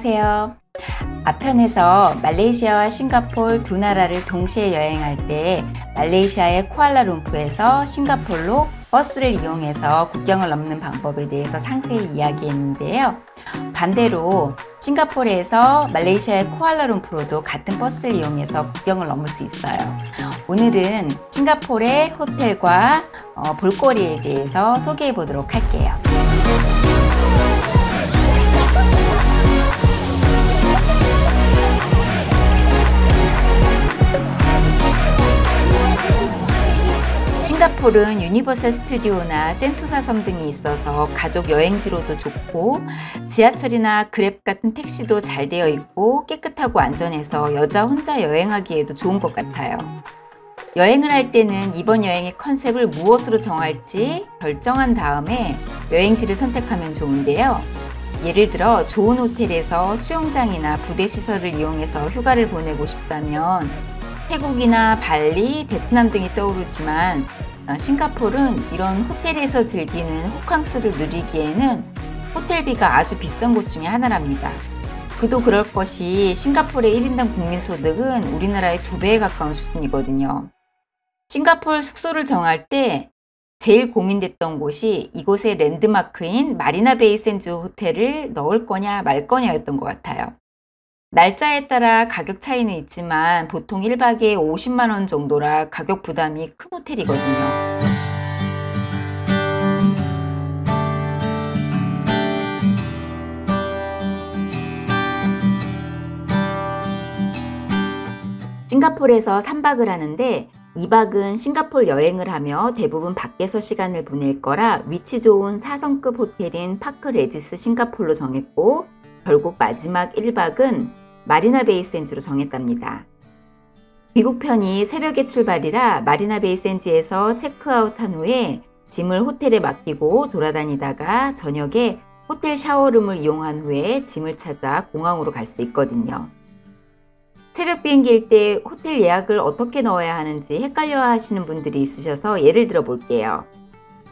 안녕하세요. 아편에서 말레이시아와 싱가포르 두 나라를 동시에 여행할 때 말레이시아의 쿠알라룸푸르에서 싱가포르로 버스를 이용해서 국경을 넘는 방법에 대해서 상세히 이야기했는데요. 반대로 싱가포르에서 말레이시아의 쿠알라룸푸르도 같은 버스를 이용해서 국경을 넘을 수 있어요. 오늘은 싱가포르의 호텔과 볼거리에 대해서 소개해 보도록 할게요. 싱가포르는 유니버설 스튜디오나 센토사 섬 등이 있어서 가족 여행지로도 좋고 지하철이나 그랩 같은 택시도 잘 되어 있고 깨끗하고 안전해서 여자 혼자 여행하기에도 좋은 것 같아요. 여행을 할 때는 이번 여행의 컨셉을 무엇으로 정할지 결정한 다음에 여행지를 선택하면 좋은데요. 예를 들어 좋은 호텔에서 수영장이나 부대시설을 이용해서 휴가를 보내고 싶다면 태국이나 발리, 베트남 등이 떠오르지만 싱가포르는 이런 호텔에서 즐기는 호캉스를 누리기에는 호텔비가 아주 비싼 곳 중에 하나랍니다. 그도 그럴 것이 싱가포르의 1인당 국민소득은 우리나라의 2배에 가까운 수준이거든요. 싱가포르 숙소를 정할 때 제일 고민됐던 곳이 이곳의 랜드마크인 마리나 베이 샌즈 호텔을 넣을 거냐 말 거냐였던 것 같아요. 날짜에 따라 가격 차이는 있지만 보통 1박에 50만 원 정도라 가격 부담이 큰 호텔이거든요. 싱가포르에서 3박을 하는데 2박은 싱가포르 여행을 하며 대부분 밖에서 시간을 보낼 거라 위치 좋은 4성급 호텔인 파크 레지스 싱가포르로 정했고 결국 마지막 1박은 마리나 베이 샌즈로 정했답니다. 귀국편이 새벽에 출발이라 마리나 베이 샌즈에서 체크아웃한 후에 짐을 호텔에 맡기고 돌아다니다가 저녁에 호텔 샤워룸을 이용한 후에 짐을 찾아 공항으로 갈 수 있거든요. 새벽 비행기일 때 호텔 예약을 어떻게 넣어야 하는지 헷갈려 하시는 분들이 있으셔서 예를 들어 볼게요.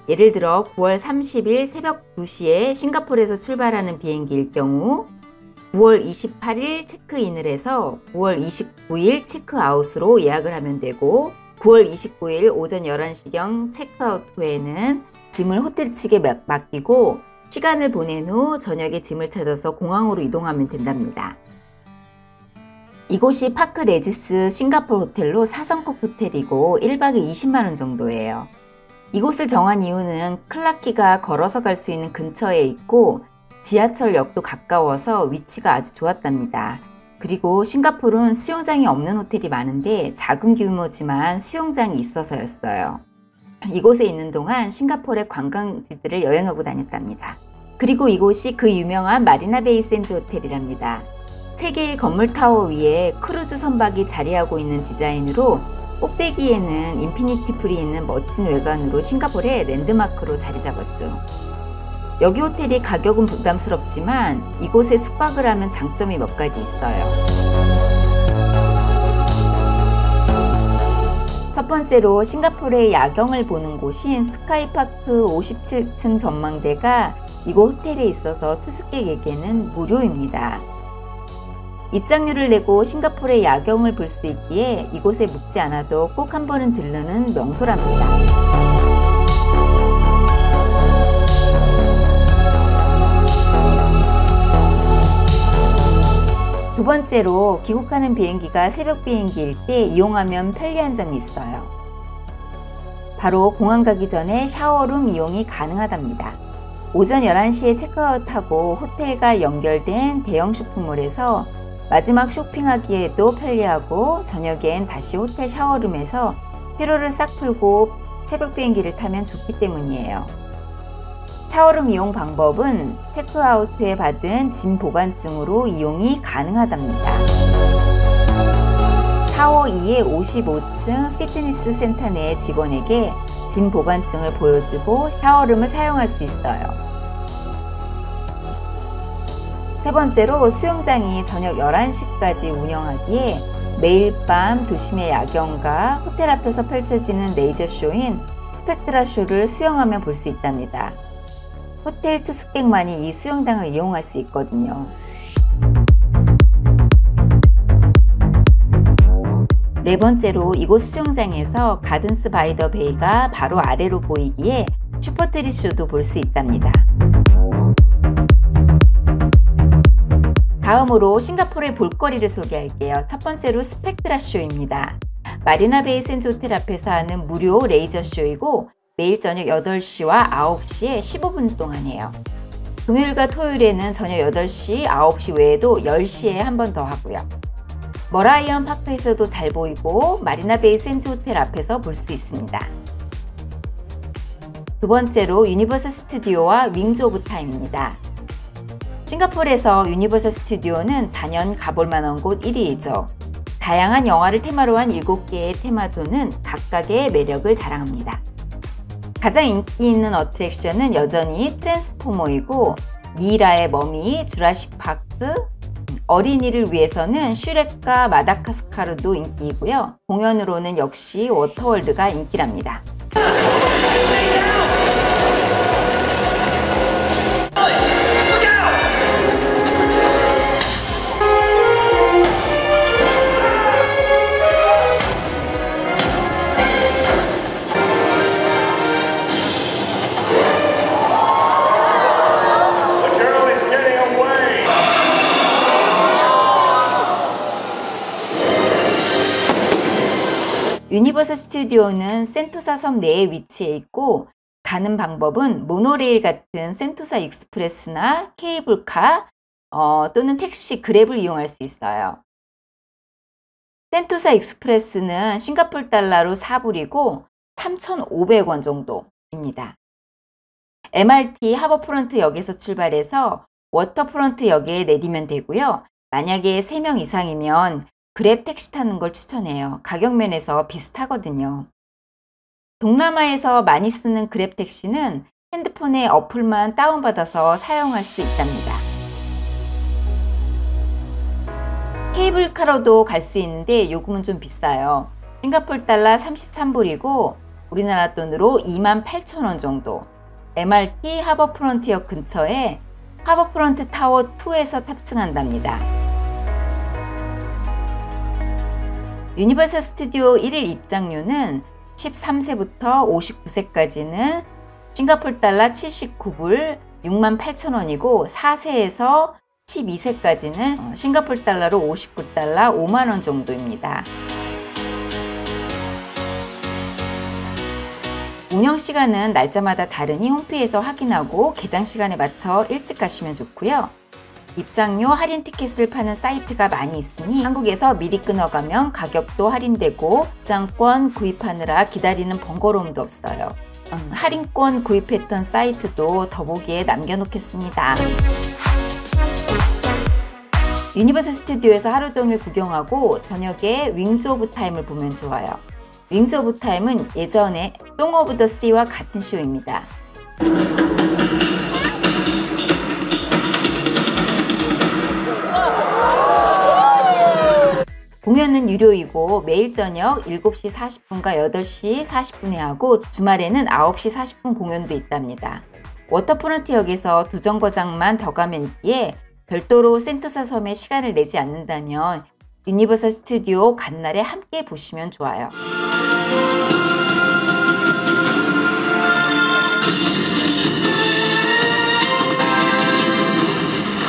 예를 들어 9월 30일 새벽 2시에 싱가포르에서 출발하는 비행기일 경우 9월 28일 체크인을 해서 9월 29일 체크아웃으로 예약을 하면 되고 9월 29일 오전 11시경 체크아웃 후에는 짐을 호텔 측에 맡기고 시간을 보낸 후 저녁에 짐을 찾아서 공항으로 이동하면 된답니다. 이곳이 파크 레지스 싱가포르 호텔로 4성급 호텔이고 1박에 20만 원 정도예요. 이곳을 정한 이유는 클라키가 걸어서 갈 수 있는 근처에 있고 지하철역도 가까워서 위치가 아주 좋았답니다. 그리고 싱가포르는 수영장이 없는 호텔이 많은데 작은 규모지만 수영장이 있어서였어요. 이곳에 있는 동안 싱가포르의 관광지들을 여행하고 다녔답니다. 그리고 이곳이 그 유명한 마리나 베이 샌즈 호텔이랍니다. 3개의 건물 타워 위에 크루즈 선박이 자리하고 있는 디자인으로 꼭대기에는 인피니티 풀이 있는 멋진 외관으로 싱가포르의 랜드마크로 자리 잡았죠. 여기 호텔이 가격은 부담스럽지만 이곳에 숙박을 하면 장점이 몇 가지 있어요. 첫 번째로 싱가포르의 야경을 보는 곳인 스카이파크 57층 전망대가 이곳 호텔에 있어서 투숙객에게는 무료입니다. 입장료를 내고 싱가포르의 야경을 볼 수 있기에 이곳에 묵지 않아도 꼭 한 번은 들르는 명소랍니다. 두 번째로 귀국하는 비행기가 새벽 비행기일 때 이용하면 편리한 점이 있어요. 바로 공항 가기 전에 샤워룸 이용이 가능하답니다. 오전 11시에 체크아웃하고 호텔과 연결된 대형 쇼핑몰에서 마지막 쇼핑하기에도 편리하고 저녁엔 다시 호텔 샤워룸에서 피로를 싹 풀고 새벽 비행기를 타면 좋기 때문이에요. 샤워룸 이용 방법은 체크아웃 후에 받은 짐 보관증으로 이용이 가능하답니다. 타워 2의 55층 피트니스 센터 내 직원에게 짐 보관증을 보여주고 샤워룸을 사용할 수 있어요. 세 번째로 수영장이 저녁 11시까지 운영하기에 매일 밤 도심의 야경과 호텔 앞에서 펼쳐지는 레이저 쇼인 스펙트라 쇼를 수영하며 볼 수 있답니다. 호텔 투숙객만이 이 수영장을 이용할 수 있거든요. 네 번째로 이곳 수영장에서 가든스 바이 더 베이가 바로 아래로 보이기에 슈퍼트리 쇼도 볼 수 있답니다. 다음으로 싱가포르의 볼거리를 소개할게요. 첫 번째로 스펙트라 쇼입니다. 마리나 베이 샌즈 호텔 앞에서 하는 무료 레이저 쇼이고 매일 저녁 8시와 9시에 15분 동안 해요. 금요일과 토요일에는 저녁 8시, 9시 외에도 10시에 한 번 더 하고요. 머라이언 파크에서도 잘 보이고 마리나 베이 샌즈 호텔 앞에서 볼 수 있습니다. 두 번째로 유니버설 스튜디오와 윙즈 오브 타임입니다. 싱가포르에서 유니버설 스튜디오는 단연 가볼 만한 곳 1위이죠. 다양한 영화를 테마로 한 7개의 테마존은 각각의 매력을 자랑합니다. 가장 인기 있는 어트랙션은 여전히 트랜스포머이고 미라의 머미, 주라식 파크, 어린이를 위해서는 슈렉과 마다가스카르도 인기이고요. 공연으로는 역시 워터월드가 인기랍니다. 유니버설 스튜디오는 센토사 섬 내에 위치해 있고 가는 방법은 모노레일 같은 센토사 익스프레스나 케이블카 또는 택시, 그랩을 이용할 수 있어요. 센토사 익스프레스는 싱가포르 달러로 4불이고 3,500원 정도입니다. MRT 하버프론트 역에서 출발해서 워터프론트 역에 내리면 되고요. 만약에 3명 이상이면 그랩 택시 타는 걸 추천해요. 가격 면에서 비슷하거든요. 동남아에서 많이 쓰는 그랩 택시는 핸드폰에 어플만 다운받아서 사용할 수 있답니다. 케이블카로도 갈 수 있는데 요금은 좀 비싸요. 싱가포르 달러 33불이고 우리나라 돈으로 28,000원 정도. MRT 하버프론트 역 근처에 하버프론트 타워 2에서 탑승한답니다. 유니버설 스튜디오 1일 입장료는 13세부터 59세까지는 싱가포르 달러 79불 68,000원이고 4세에서 12세까지는 싱가포르 달러로 59달러 5만원 정도입니다. 운영시간은 날짜마다 다르니 홈페이지에서 확인하고 개장 시간에 맞춰 일찍 가시면 좋고요. 입장료 할인 티켓을 파는 사이트가 많이 있으니 한국에서 미리 끊어가면 가격도 할인되고 입장권 구입하느라 기다리는 번거로움도 없어요. 할인권 구입했던 사이트도 더보기에 남겨놓겠습니다. 유니버설 스튜디오에서 하루 종일 구경하고 저녁에 윙즈 오브 타임을 보면 좋아요. 윙즈 오브 타임은 예전에 송 오브 더 씨와 같은 쇼입니다. 공연은 유료이고 매일 저녁 7시 40분과 8시 40분에 하고 주말에는 9시 40분 공연도 있답니다. 워터프론트 역에서 두 정거장만 더 가면 있기에 별도로 센토사 섬에 시간을 내지 않는다면 유니버설 스튜디오 간날에 함께 보시면 좋아요.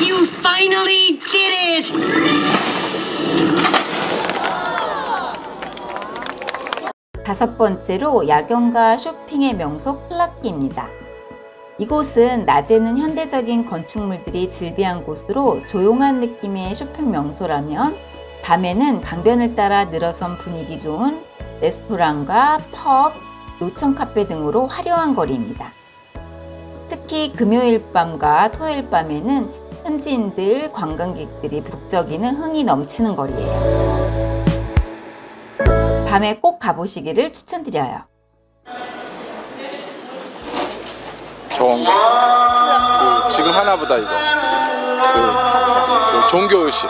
You finally did it! 다섯 번째로 야경과 쇼핑의 명소 클라키입니다. 이곳은 낮에는 현대적인 건축물들이 즐비한 곳으로 조용한 느낌의 쇼핑 명소라면 밤에는 강변을 따라 늘어선 분위기 좋은 레스토랑과 펍, 노천 카페 등으로 화려한 거리입니다. 특히 금요일 밤과 토요일 밤에는 현지인들, 관광객들이 북적이는 흥이 넘치는 거리예요. 밤에 꼭 가보시기를 추천드려요. 좋은 거. 지금 하나보다 이거. 그 종교의식.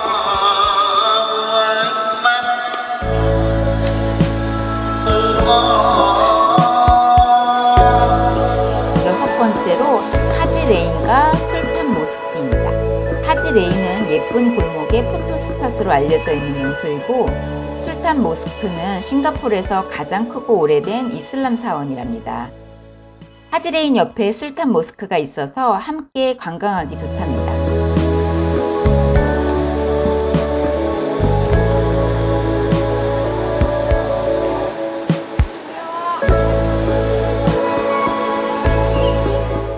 여섯 번째로 하지 레인과 술탄 모스크입니다. 하지 레인은 예쁜 골목의 포토스팟으로 알려져 있는 명소이고, 술탄 모스크는 싱가포르에서 가장 크고 오래된 이슬람 사원이랍니다. 하지레인 옆에 술탄 모스크가 있어서 함께 관광하기 좋답니다.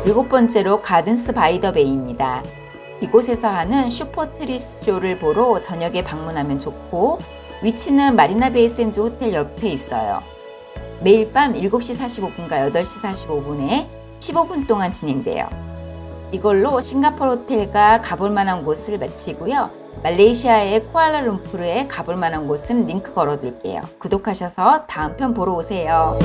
일곱 번째로 가든스 바이 더 베이입니다. 이곳에서 하는 슈퍼트리스 쇼를 보러 저녁에 방문하면 좋고, 위치는 마리나 베이 샌즈 호텔 옆에 있어요. 매일 밤 7시 45분과 8시 45분에 15분 동안 진행돼요. 이걸로 싱가포르 호텔과 가볼 만한 곳을 마치고요. 말레이시아의 쿠알라룸푸르에 가볼 만한 곳은 링크 걸어둘게요. 구독하셔서 다음 편 보러 오세요.